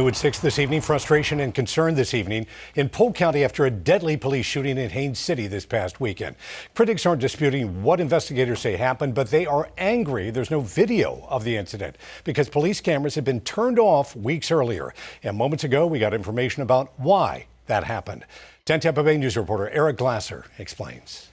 New at 6 this evening, frustration and concern this evening in Polk County after a deadly police shooting in Haines City this past weekend. Critics aren't disputing what investigators say happened, but they are angry there's no video of the incident because police cameras had been turned off weeks earlier. And moments ago, we got information about why that happened. 10 Tampa Bay News reporter Eric Glasser explains.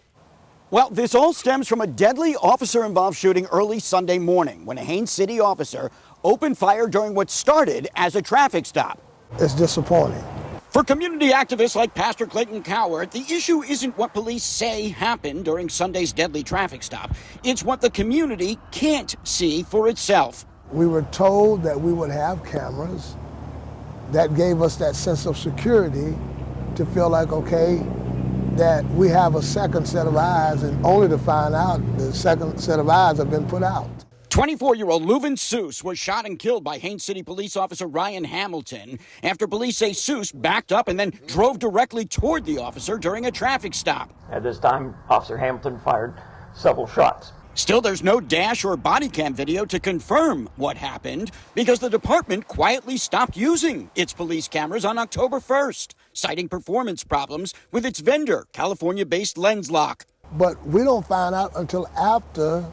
Well, this all stems from a deadly officer-involved shooting early Sunday morning when a Haines City officer opened fire during what started as a traffic stop. It's disappointing. For community activists like Pastor Clayton Cowart, the issue isn't what police say happened during Sunday's deadly traffic stop. It's what the community can't see for itself. We were told that we would have cameras that gave us that sense of security to feel like, okay, that we have a second set of eyes, and only to find out the second set of eyes have been put out. 24-year-old Leuven Seuss was shot and killed by Haines City police officer Ryan Hamilton after police say Seuss backed up and then drove directly toward the officer during a traffic stop. At this time, Officer Hamilton fired several shots. Still, there's no dash or body cam video to confirm what happened because the department quietly stopped using its police cameras on October 1st, citing performance problems with its vendor, California-based LensLock. But we don't find out until after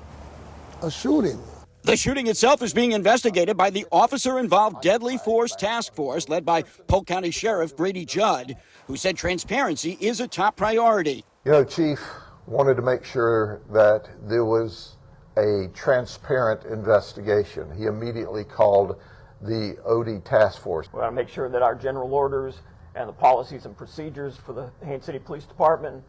a shooting. The shooting itself is being investigated by the officer-involved Deadly Force Task Force led by Polk County Sheriff Brady Judd, who said transparency is a top priority. You know, Chief wanted to make sure that there was a transparent investigation. He immediately called the OD task force. We want to make sure that our general orders and the policies and procedures for the Haines City Police Department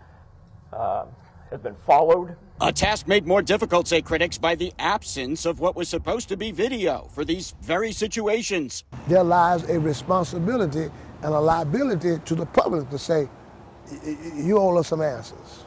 have been followed. A task made more difficult, say critics, by the absence of what was supposed to be video for these very situations. There lies a responsibility and a liability to the public to say, you owe us some answers.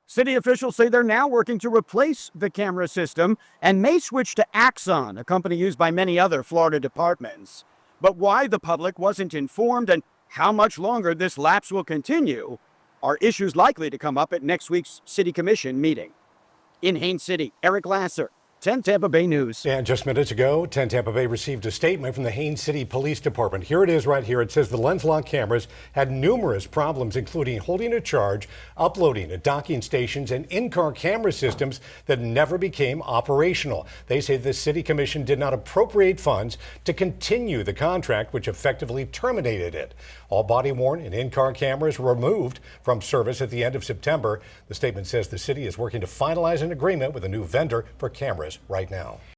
City officials say they're now working to replace the camera system and may switch to Axon, a company used by many other Florida departments. But why the public wasn't informed and how much longer this lapse will continue are issues likely to come up at next week's City Commission meeting. In Haines City, Eric Glasser, 10 Tampa Bay News. And just minutes ago, 10 Tampa Bay received a statement from the Haines City Police Department. Here it is right here. It says the LensLock cameras had numerous problems, including holding a charge, uploading at docking stations, and in-car camera systems that never became operational. They say the City Commission did not appropriate funds to continue the contract, which effectively terminated it. All body-worn and in-car cameras were removed from service at the end of September. The statement says the city is working to finalize an agreement with a new vendor for cameras right now.